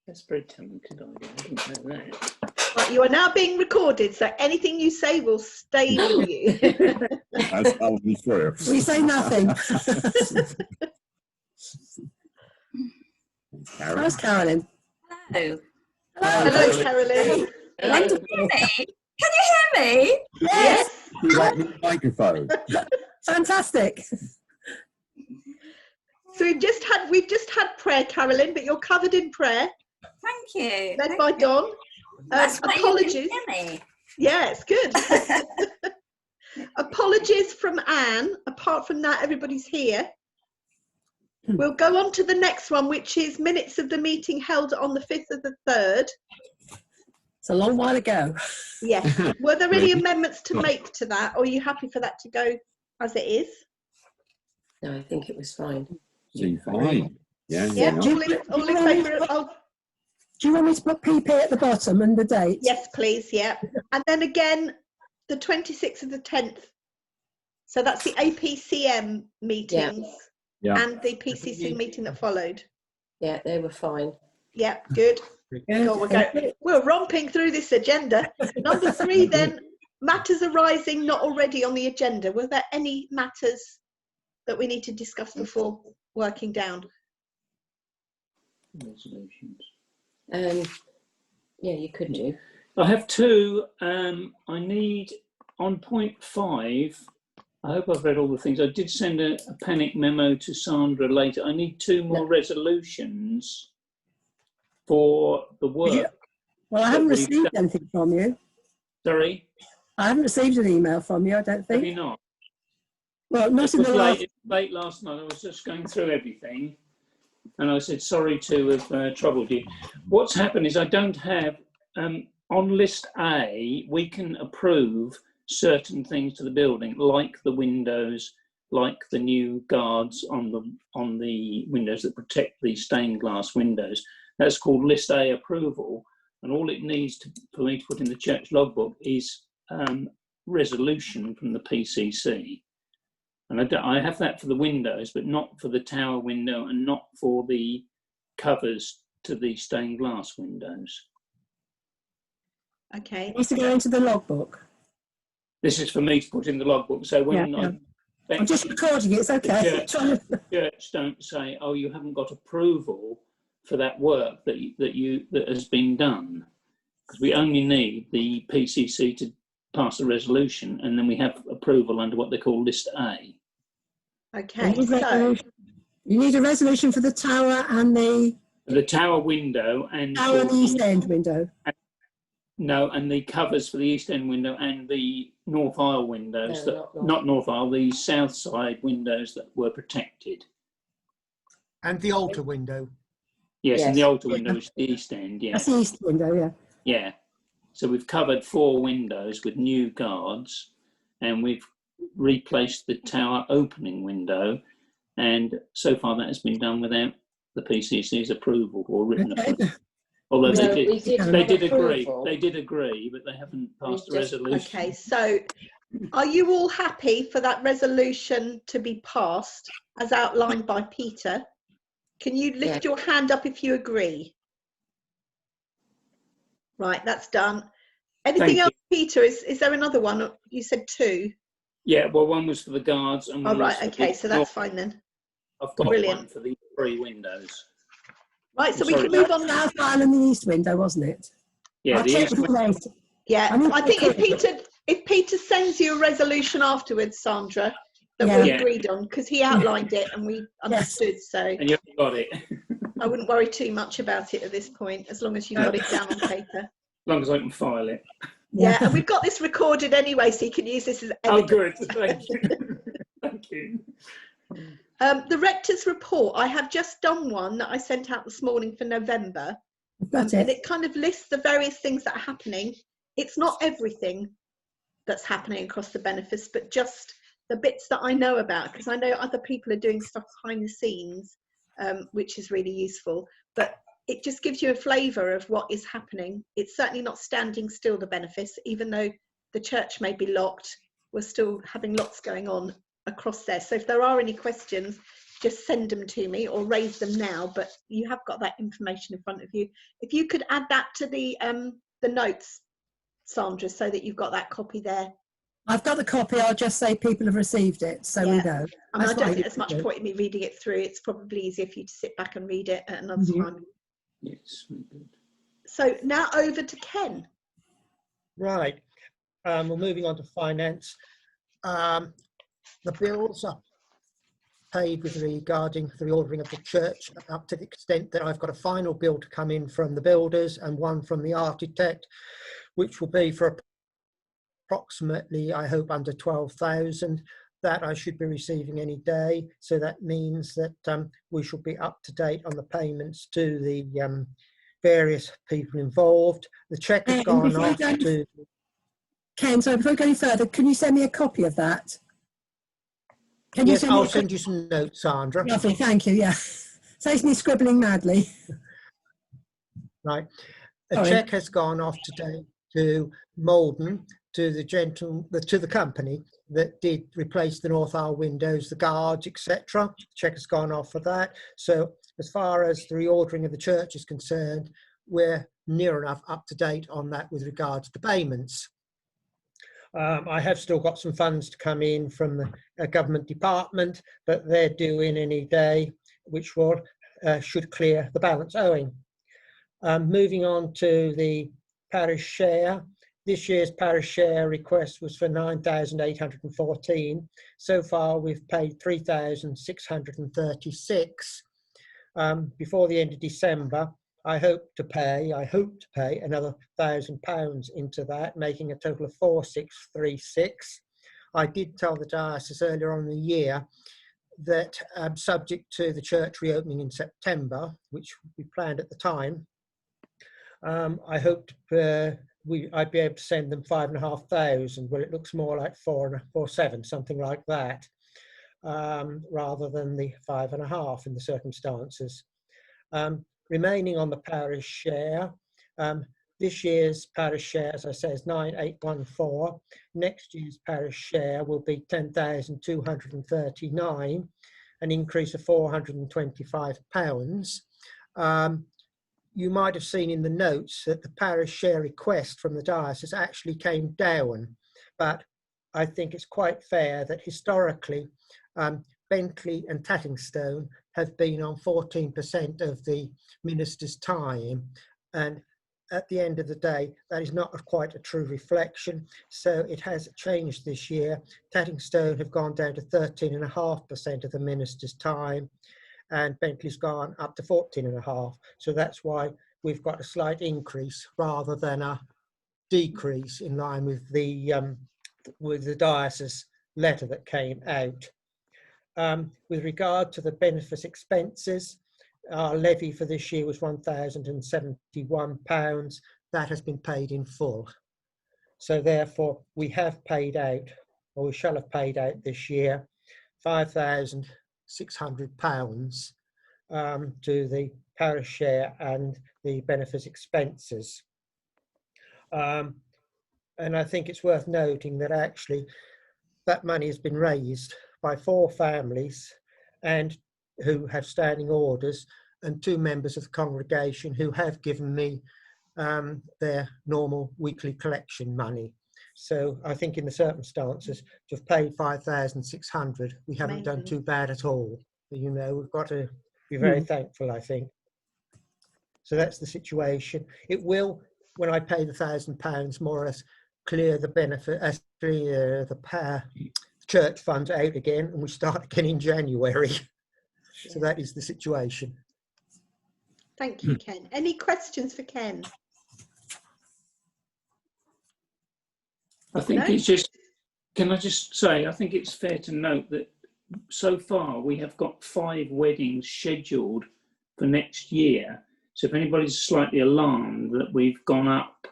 That's a very talented idea. I didn't know that. Right, you are now being recorded, so anything you say will stay with you. I'll be sure. We say nothing. How's Carolyn? Hello. Hello, Carolyn. Can you hear me? Can you hear me? Yes. Like the microphone. Fantastic. So we've just had prayer, Carolyn, but you're covered in prayer. Thank you. Led by Don. That's why Apologies. you can hear me. Yeah, it's good. Apologies from Anne. Apart from that, everybody's here. We'll go on to the next one, which is minutes of the meeting held on the 5th of the 3rd. It's a long while ago. Yes. Were there any amendments to make to that, or are you happy for that to go as it is? No, I think it was fine. Fine. Yeah. Yeah. All in favour of. Do you want me to put PP at the bottom and the date? Yes, please. Yeah. And then again, the 26th of the 10th. So that's the APCM meetings and the PCC meeting that followed. Yeah, they were fine. Yeah, good. We're romping through this agenda. Number 3 then, matters arising not already on the agenda. Were there any matters that we need to discuss before working down? Resolutions. Yeah, you could do. I have 2. I need on point 5. I hope I've read all the things. I did send a panic memo to Sandra later. I need 2 more resolutions for the work. Well, I haven't received anything from you. Sorry? I haven't received an email from you, I don't think. Have you not? Well, not in the last... Late last night. I was just going through everything. And I said, sorry to have troubled you. What's happened is I don't have, on list A, we can approve certain things to the building, like the windows, like the new guards on the windows that protect the stained glass windows. That's called list A approval. And all it needs for me to put in the church logbook is resolution from the PCC. And I have that for the windows, but not for the tower window and not for the covers to the stained glass windows. Okay. It needs to go into the logbook. This is for me to put in the logbook. So when I'm just recording it, it's okay. The church don't say, oh, you haven't got approval for that work that has been done. Because we only need the PCC to pass a resolution, and then we have approval under what they call list A. Okay, so you need a resolution for the tower and the tower window and tower and the east end window. And the covers for the east end window and the north aisle windows, not north aisle, the south side windows that were protected. And the altar window. Yes, and the altar window is the east end. Yeah, that's the east window. Yeah. Yeah. So we've covered 4 windows with new guards, and we've replaced the tower opening window, and so far that has been done without the PCC's approval or written approval. Although they did agree, but they haven't passed a resolution. Okay, so are you all happy for that resolution to be passed as outlined by Peter? Can you lift your hand up if you agree? Right, that's done. Anything else, Peter? Is there another one? You said 2. Yeah, well, one was for the guards. And one right, okay, so that's fine then. I've got one for the 3 windows. Right, so we can move on. South aisle and the east window, wasn't it? Yeah, the east window. Yeah, I think if Peter sends you a resolution afterwards, Sandra, that we agreed on, because he outlined it and we understood. So. And you've got it. I wouldn't worry too much about it at this point, as long as you've got it down on paper. As long as I can file it. Yeah, and we've got this recorded anyway, so you can use this as evidence. Oh, good. Thank you. Thank you. The rector's report, I have just done one that I sent out this morning for November. And it kind of lists the various things that are happening. It's not everything that's happening across the benefice, but just the bits that I know about, because I know other people are doing stuff behind the scenes, which is really useful. But it just gives you a flavour of what is happening. It's certainly not standing still, the benefice, even though the church may be locked, we're still having lots going on across there. So if there are any questions, just send them to me or raise them now, but you have got that information in front of you. If you could add that to the notes, Sandra, so that you've got that copy there. I've got the copy. I'll just say people have received it, so we Yeah. know. I mean, I That's what don't think there's much do. point in me reading it through. It's probably easier for you to sit back and read it at another time. Yes, very good. So now over to Ken. Right. We're moving on to finance. The bills are paid with regarding the ordering of the church, up to the extent that I've got a final bill to come in from the builders and one from the architect, which will be for approximately, I hope, under 12,000 that I should be receiving any day. So that means that we shall be up to date on the payments to the various people involved. The cheque has gone off to... Ken, so before we go any further, can you send me a copy of that? Can Yes, you I'll send you some notes, Sandra. Lovely, thank you, yeah. Saves me scribbling madly. Right. A Sorry. cheque has gone off today to Malden, to the company that did replace the North Aisle windows, the guards, etc. Cheque has gone off for that. So as far as the reordering of the church is concerned, we're near enough up to date on that with regards to payments. I have still got some funds to come in from the government department, but they're due in any day, which will should clear the balance owing. Moving on to the parish share. This year's parish share request was for 9,814. So far, we've paid 3,636. Before the end of December, I hope to pay another £1,000 into that, making a total of 4,636. I did tell the diocese earlier on in the year that subject to the church reopening in September, which we planned at the time, I hoped I'd be able to send them 5,500. Well, it looks more like 4 or 7, something like that, rather than the 5.5 in the circumstances. Remaining on the parish share, this year's parish share, as I say, is 9,814. Next year's parish share will be 10,239, an increase of £425. You might have seen in the notes that the parish share request from the diocese actually came down, but I think it's quite fair that historically Bentley and Tattingstone have been on 14% of the minister's time, and at the end of the day that is not quite a true reflection, so it has changed this year. Tattingstone have gone down to 13.5% of the minister's time, and Bentley's gone up to 14.5%. So that's why we've got a slight increase rather than a decrease in line with the diocese letter that came out. With regard to the benefice expenses, our levy for this year was £1,071. That has been paid in full. So therefore we have paid out, or we shall have paid out this year, £5,600 to the parish share and the benefice expenses. And I think it's worth noting that actually that money has been raised by 4 families and who have standing orders, and 2 members of the congregation who have given me their normal weekly collection money. So I think in the circumstances, to have paid 5,600, we haven't done too bad at all. You know, we've got to be very thankful, I think. So that's the situation. It will, when I pay the £1,000, more or less clear the benefit, clear the church funds out again, and we start again in January. So that is the situation. Thank you, Ken. Any questions for Ken? I think it's just, can I just say, I think it's fair to note that so far we have got 5 weddings scheduled for next year. So if anybody's slightly alarmed that we've gone up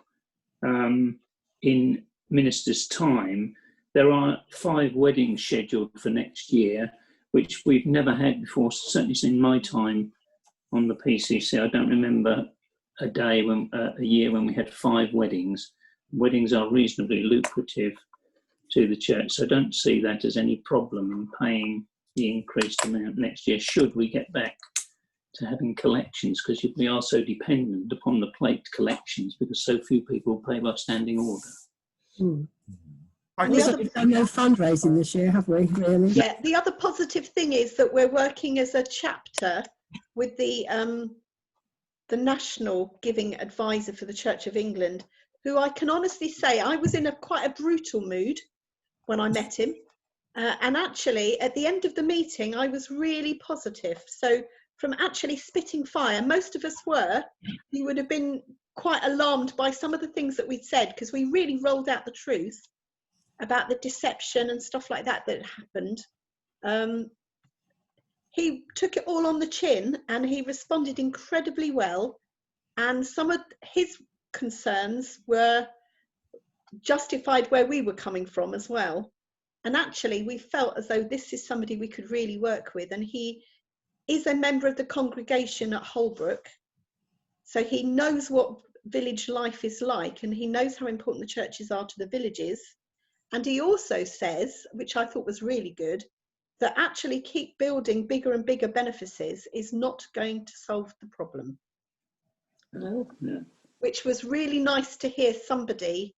in minister's time, there are 5 weddings scheduled for next year, which we've never had before, certainly in my time on the PCC. I don't remember a year when we had 5 weddings. Weddings are reasonably lucrative to the church, so I don't see that as any problem in paying the increased amount next year, should we get back to having collections, because we are so dependent upon the plate collections because so few people pay by standing order. Hmm. I The think other- We've done no fundraising this year, have we, really? Yeah, the other positive thing is that we're working as a chapter with the National Giving Advisor for the Church of England, who I can honestly say I was in quite a brutal mood when I met him. And actually, at the end of the meeting, I was really positive. So from actually spitting fire, most of us were, you would have been quite alarmed by some of the things that we'd said, because we really rolled out the truth about the deception and stuff like that that happened. He took it all on the chin and he responded incredibly well. And some of his concerns were justified where we were coming from as well. And actually, we felt as though this is somebody we could really work with. And he is a member of the congregation at Holbrook. So he knows what village life is like, and he knows how important the churches are to the villages. And he also says, which I thought was really good, that actually keep building bigger and bigger benefices is not going to solve the problem. Oh, yeah. Which was really nice to hear somebody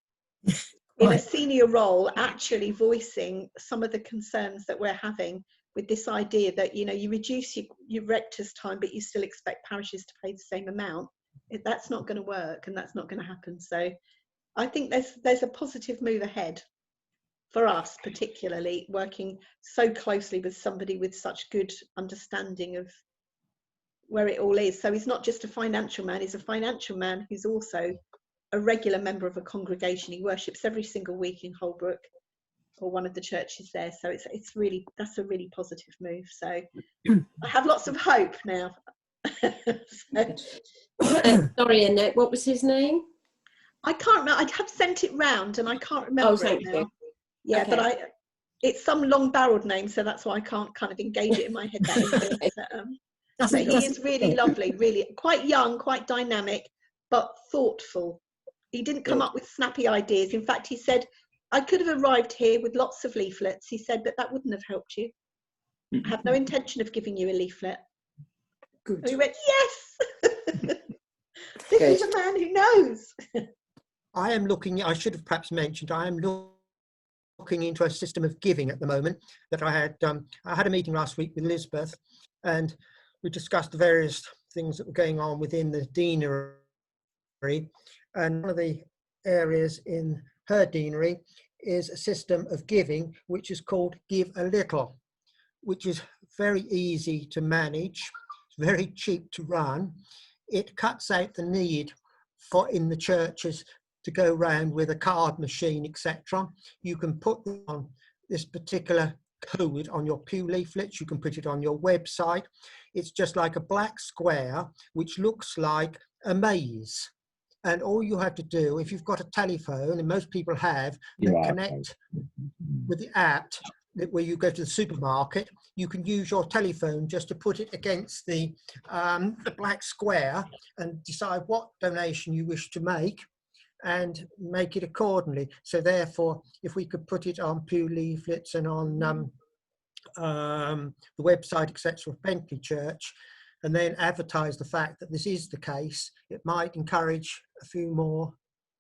in a senior role actually voicing some of the concerns that we're having with this idea that, you know, you reduce your rector's time, but you still expect parishes to pay the same amount. That's not going to work, and that's not going to happen. So I think there's a positive move ahead for us, particularly working so closely with somebody with such good understanding of where it all is. So he's not just a financial man, he's a financial man who's also a regular member of a congregation. He worships every single week in Holbrook or one of the churches there. So it's really, that's a really positive move. So I have lots of hope now. Sorry, Annette, what was his name? I can't remember. I have sent it round and I can't remember it now. You. Yeah, Okay. but it's some long-barreled name, so that's why I can't kind of engage it in my head that easily. But he is really lovely, really quite young, quite dynamic, but thoughtful. He didn't come up with snappy ideas. In fact, he said, I could have arrived here with lots of leaflets. He said, but that wouldn't have helped you. I have no intention of giving you a leaflet. Good. And we went, yes! This is a man who knows. I am looking, I should have perhaps mentioned, I am looking into a system of giving at the moment that I had a meeting last week with Elizabeth, and we discussed the various things that were going on within the deanery. And one of the areas in her deanery is a system of giving, which is called Give a Little, which is very easy to manage, it's very cheap to run. It cuts out the need for in the churches to go around with a card machine, etc. You can put on this particular code on your pew leaflets, you can put it on your website. It's just like a black square, which looks like a maze. And all you have to do, if you've got a telephone, and most people have, and connect with the app where you go to the supermarket, you can use your telephone just to put it against the black square and decide what donation you wish to make and make it accordingly. So therefore, if we could put it on pew leaflets and on the website, etc., of Bentley Church, and then advertise the fact that this is the case, it might encourage a few more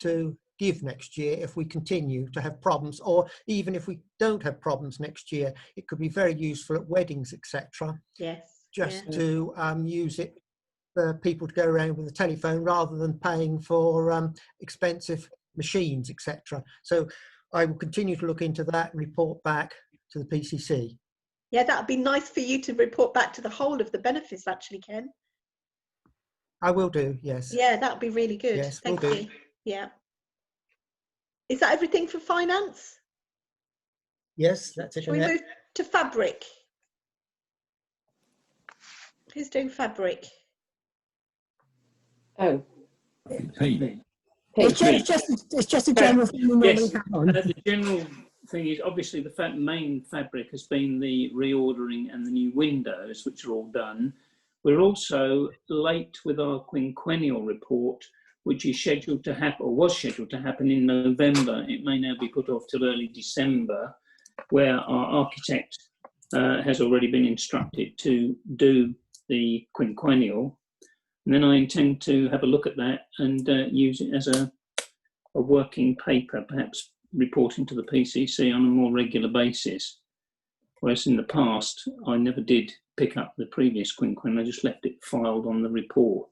to give next year if we continue to have problems, or even if we don't have problems next year, it could be very useful at weddings, etc. Yes. Just to use it for people to go around with a telephone rather than paying for expensive machines, etc. So I will continue to look into that and report back to the PCC. Yeah, that would be nice for you to report back to the whole of the benefits, actually, Ken. I will do, yes. Yeah, that would be really good. Yes, Thank will do. you. Yeah. Is that everything for finance? Yes, that's it. Shall we move to fabric? Who's doing fabric? Oh, Pete. It's just a general thing we normally Yes, have on. the general thing is obviously the main fabric has been the reordering and the new windows, which are all done. We're also late with our quinquennial report, which is scheduled to happen, or was scheduled to happen in November. It may now be put off till early December, where our architect has already been instructed to do the quinquennial. And then I intend to have a look at that and use it as a working paper, perhaps reporting to the PCC on a more regular basis. Whereas in the past, I never did pick up the previous quinquennial, I just left it filed on the report,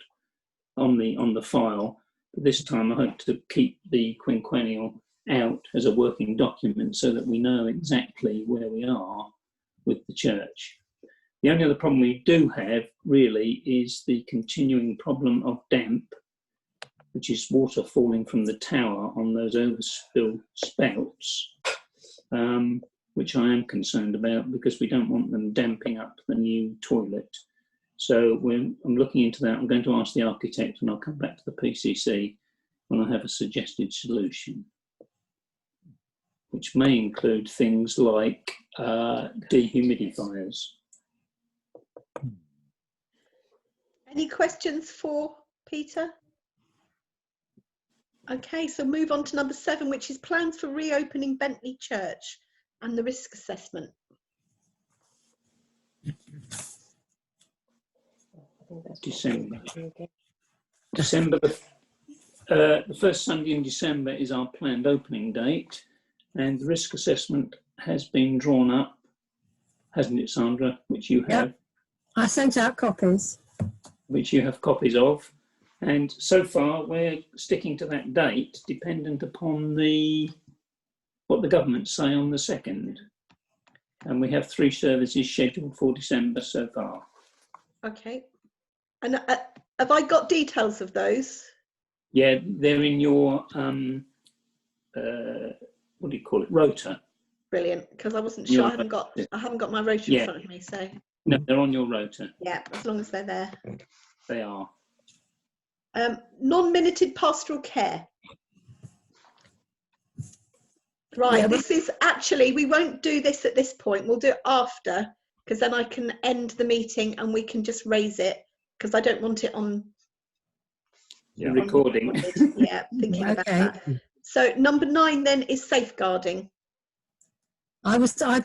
on the file. But this time I hope to keep the quinquennial out as a working document so that we know exactly where we are with the church. The only other problem we do have really is the continuing problem of damp, which is water falling from the tower on those overspill spouts, which I am concerned about because we don't want them damping up the new toilet. So I'm looking into that. I'm going to ask the architect and I'll come back to the PCC when I have a suggested solution, which may include things like dehumidifiers. Any questions for Peter? Okay, so move on to number 7, which is plans for reopening Bentley Church and the risk assessment. December. The first Sunday in December is our planned opening date, and the risk assessment has been drawn up, hasn't it, Sandra? Which you have. Yep. I sent out copies. Which you have copies of. And so far, we're sticking to that date, dependent upon what the government say on the 2nd. And we have 3 services scheduled for December so far. Okay. And have I got details of those? Yeah, they're in your, what do you call it, rota. Brilliant, because I wasn't sure. I haven't got my rota in front of me, so. No, they're on your rota. Yeah, as long as they're there. They are. Non-minuted pastoral care. Right, Yeah, this is actually, we won't do this at this point. We'll do it after, because then I can end the meeting and we can just raise it, because I don't want it on Recording. Yeah, thinking about that. So number 9 then is safeguarding. I attended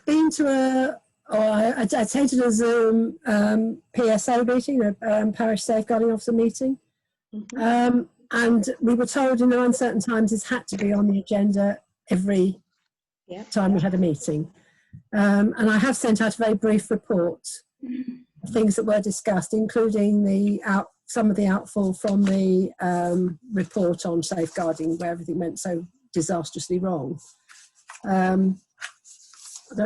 a Zoom PSA meeting, a parish safeguarding officer meeting. Mm-hmm. And we were told in uncertain times this had to be on the agenda every time we had a meeting. And I have sent out a very brief report of things that were discussed, including some of the outfall from the report on safeguarding, where everything went so disastrously wrong.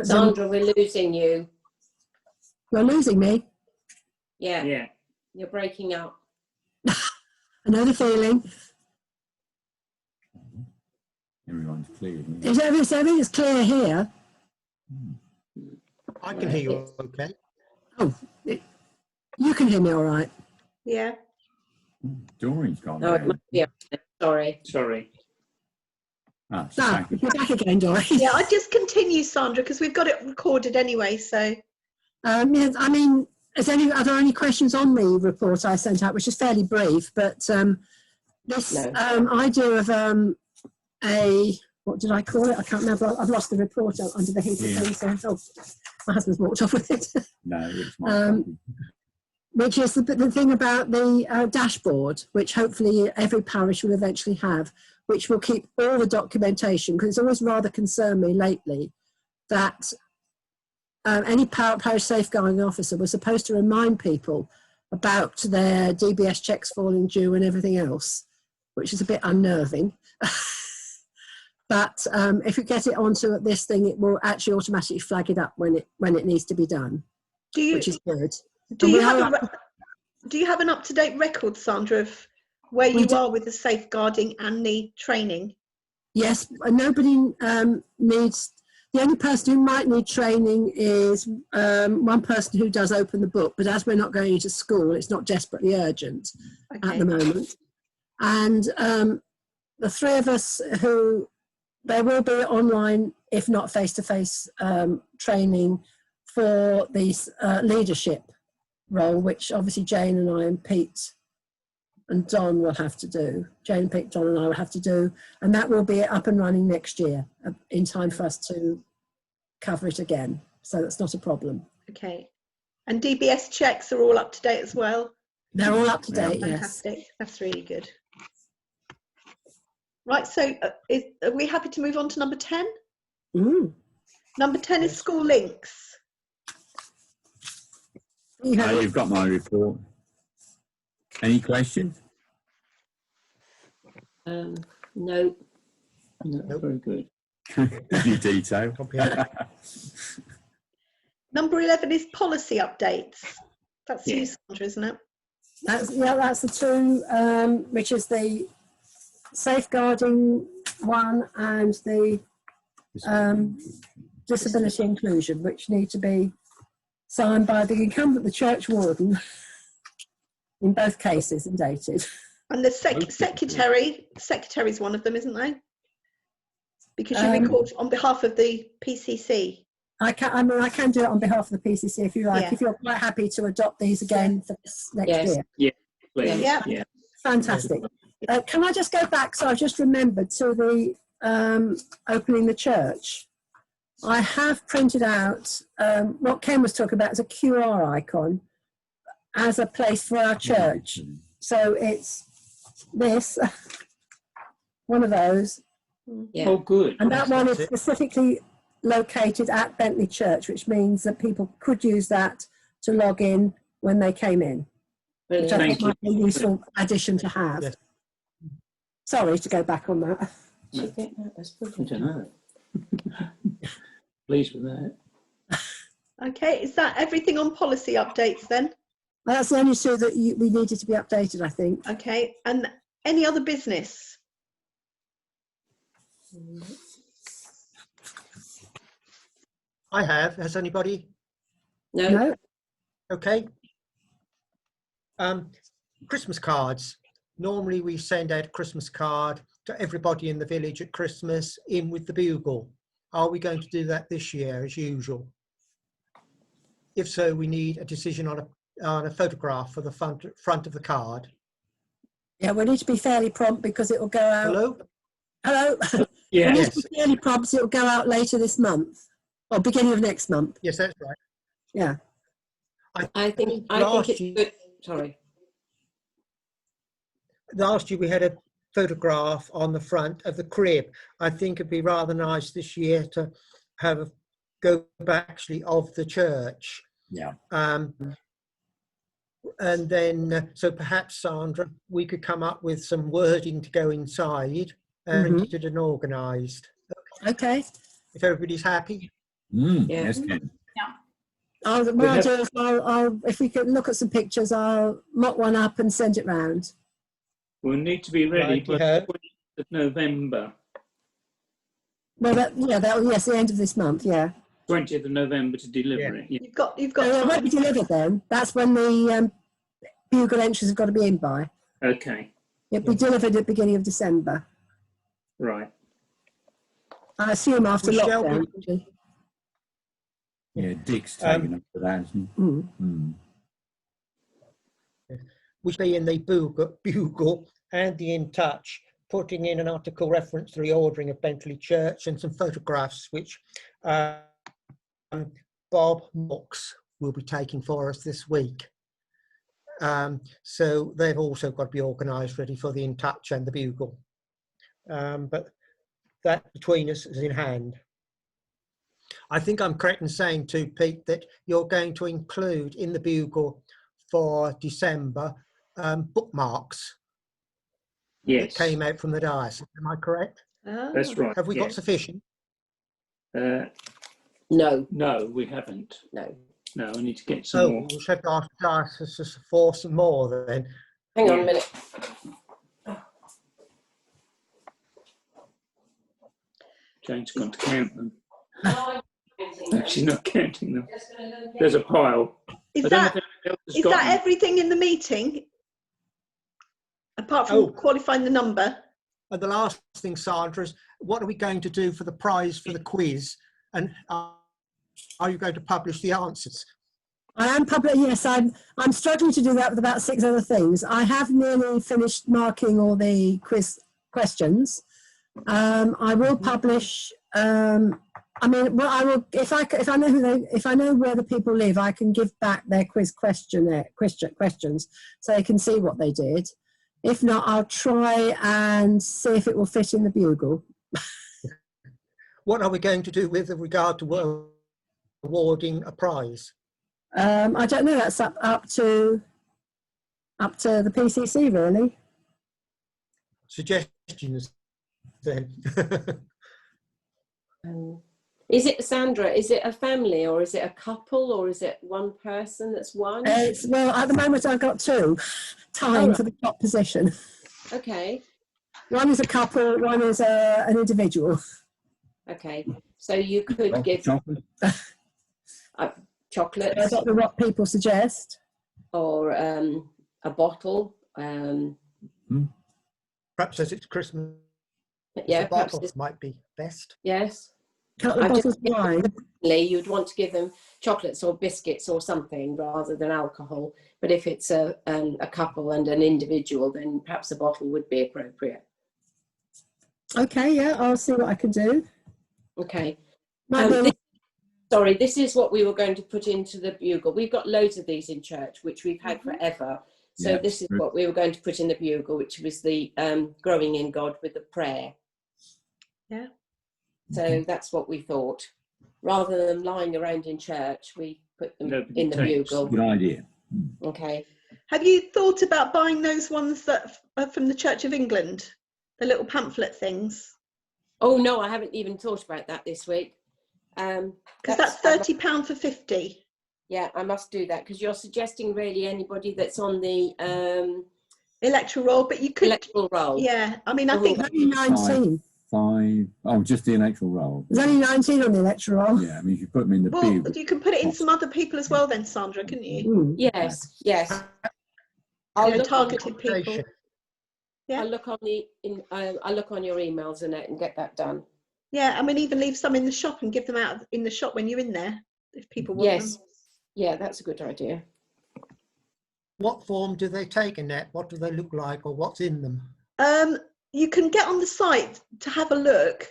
Sandra, we're losing you. You're losing me? Yeah. Yeah. You're breaking up. I know the feeling. Everyone's clear. Everything's clear here. I can hear you okay. Oh, you can hear me all right. Yeah. Doreen's gone. No, it must be. Sorry. Sorry. You're back again, Dory. Yeah, I just continue, Sandra, because we've got it recorded anyway, so. Yes, I mean, are there any questions on the report I sent out, which is fairly brief, but this idea of what did I call it? I can't remember. I've lost the report under the heap of things. Oh, my husband's walked off with it. No, it's my which is the thing about the dashboard, which hopefully every parish will eventually have, which will keep all the documentation, because it's always rather concerned me lately that any parish safeguarding officer was supposed to remind people about their DBS checks falling due and everything else, which is a bit unnerving. But if you get it onto this thing, it will actually automatically flag it up when it needs to be done, which is good. Do you have an up-to-date record, Sandra, of where you are with the safeguarding and the training? Yes, nobody needs. The only person who might need training is one person who does open the book, but as we're not going into school, it's not desperately urgent at the moment. And the 3 of us there will be online, if not face-to-face training for the leadership role, which obviously Jane and I and Pete and Don will have to do. Jane, Pete, Don and I will have to do, and that will be up and running next year in time for us to cover it again. so that's not a problem. Okay. And DBS checks are all up to date as well? They're all up to date, yes. Fantastic. That's really good. Right, so are we happy to move on to number 10? Number 10 is school links. You've got my report. Any questions? No. No, very good. Any detail? Number 11 is policy updates. That's Yeah. you, Sandra, isn't it? That's the two, which is the safeguarding one and the disability inclusion, which need to be signed by the incumbent, the church warden, in both cases, and dated. And the secretary's one of them, isn't they? Because you record on behalf of the PCC. I can do it on behalf of the PCC if you like. Yeah. If you're quite happy to adopt these again for this next year. Yeah, please. Yeah. Yeah. Fantastic. Can I just go back? So I've just remembered to the opening the church. I have printed out what Ken was talking about as a QR icon as a place for our church. So it's this, one of those. Yeah. Oh, good. And that one is specifically located at Bentley Church, which means that people could use that to log in when they came in, which I think might be a useful addition to have. Yes. Sorry to go back on that. I don't know. Pleased with that. Okay, is that everything on policy updates then? Well, that's the only two that we needed to be updated, I think. Okay, and any other business? I have. Has anybody? No. Okay. Christmas cards. Normally we send out a Christmas card to everybody in the village at Christmas in with the bugle. Are we going to do that this year as usual? If so, we need a decision on a photograph for the front of the card. Yeah, we need to be fairly prompt because it will go out. Hello? Hello? Yeah. We need to be fairly prompt. It will go out later this month or beginning of next month. Yes, that's right. Yeah. I think Last it's year- good. Sorry. Last year we had a photograph on the front of the crib. I think it'd be rather nice this year to have a go back actually of the church. Yeah. And then, so perhaps, Sandra, we could come up with some wording to go inside and get it organised. Okay. If everybody's happy. Yeah. Yes, Ken. What I'll do is I'll, if we can look at some pictures, I'll mock one up and send it round. We'll need to be ready by Righty-ho. the 20th of November. Well, yes, the end of this month, yeah. 20th of November to deliver Yeah. it. Yeah. You've got It won't time. be delivered then. That's when the bugle entries have got to be in by. Okay. It'll be delivered at the beginning of December. Right. I assume after We shall lockdown. be- actually. Yeah, Dick's taken up for that, isn't he? Mm. We should be in the bugle and the In Touch, putting in an article reference to the ordering of Bentley Church and some photographs which Bob Knox will be taking for us this week. So they've also got to be organised ready for the In Touch and the bugle. But that between us is in hand. I think I'm correct in saying to Pete that you're going to include in the bugle for December bookmarks Yes. that came out from the diocese. Am I correct? That's right. Have we got yes. sufficient? No. No, we haven't. No. No, I need to get some So more. we'll have to ask the diocese for some more then. Hang on a minute. Jane's gone to count them. No, she's not counting them. There's a pile. Is I don't know that if anyone else has is got that them. everything in the meeting? Apart from Oh. qualifying the number? And the last thing, Sandra, is what are we going to do for the prize for the quiz? And are you going to publish the answers? I am yes, I'm struggling to do that with about 6 other things. I have nearly finished marking all the quiz questions. I will publish, I mean, well, I will if I know if I know where the people live, I can give back their quiz questions so they can see what they did. If not, I'll try and see if it will fit in the bugle. What are we going to do with regard to awarding a prize? I don't know. That's up to the PCC, really. Suggestions then. Is it, Sandra, is it a family or is it a couple or is it one person that's won? Well, at the moment I've got two tying for the top position. Okay. One is a couple, one is an individual. Okay. So you could give chocolates. I don't know what people suggest. Or a bottle. Perhaps as it's Christmas, Yeah, a bottle might be best. Yes. Couple of bottles of wine. You'd want to give them chocolates or biscuits or something rather than alcohol. But if it's a couple and an individual, then perhaps a bottle would be appropriate. Okay, yeah, I'll see what I can do. Okay. Might be- This is what we were going to put into the bugle. We've got loads of these in church, which we've had forever. So Yeah, this is true. what we were going to put in the bugle, which was the growing in God with the prayer. Yeah. So that's what we thought. Rather than lying around in church, we put them in the takes. bugle. Good idea. Okay. Have you thought about buying those ones that are from the Church of England, the little pamphlet things? Oh no, I haven't even thought about that this week. Because that's £30 for 50. Yeah, I must do that because you're suggesting really anybody that's on the Electoral roll, but you could. electoral roll. Yeah, I mean, I think There's only 19. Just the electoral roll. There's only 19 on the electoral roll. Yeah, I mean, if you put them in the well, bugle. you can put it in some other people as well, then, Sandra, couldn't you? Mm. Yes, yes. You know, targeted people. Yeah. I'll look on I'll look on your emails, Annette, and get that done. Yeah, I mean, even leave some in the shop and give them out in the shop when you're in there, if people want Yes. them. Yeah, that's a good idea. What form do they take, Annette? What do they look like, or what's in them? You can get on the site to have a look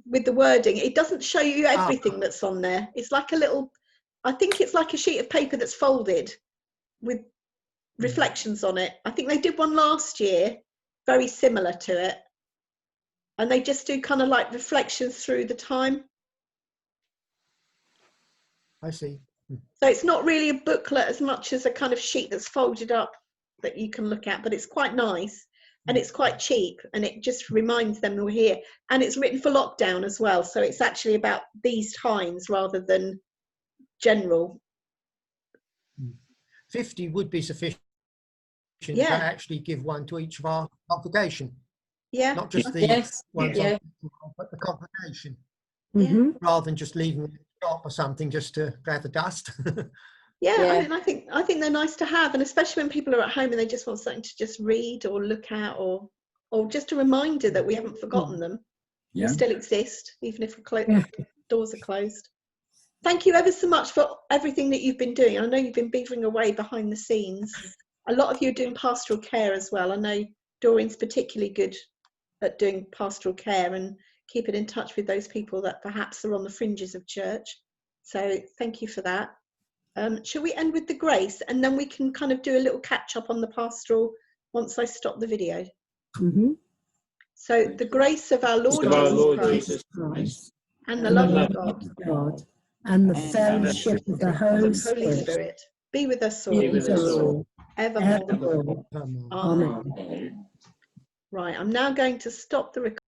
with the wording. It doesn't show you everything that's on there. It's like a little, I think it's like a sheet of paper that's folded with reflections on it. I think they did one last year, very similar to it. And they just do kind of like reflections through the time. I see. So it's not really a booklet as much as a kind of sheet that's folded up that you can look at, but it's quite nice and it's quite cheap and it just reminds them we're here. And it's written for lockdown as well. So it's actually about these times rather than general. 50 would be sufficient to Yeah. actually give one to each of our congregation, Yeah. not just the Yes. ones Yeah. on the congregation, Mm-hmm. rather than just leaving it in the shop or something just to gather dust. Yeah, Yeah. I mean, I think they're nice to have, and especially when people are at home and they just want something to just read or look at, or just a reminder that we haven't forgotten them. Yeah. They still exist, even if Yeah. doors are closed. Thank you ever so much for everything that you've been doing. I know you've been beavering away behind the scenes. A lot of you are doing pastoral care as well. I know Doreen's particularly good at doing pastoral care and keeping in touch with those people that perhaps are on the fringes of church. So thank you for that. Shall we end with the grace and then we can kind of do a little catch up on the pastoral once I stop the video? Mm-hmm. So the grace of our Lord, Jesus Christ and the love of God And the fellowship of the Holy Spirit be with us be with us all, all, evermore. evermore. Amen. Amen. Right, I'm now going to stop the recording.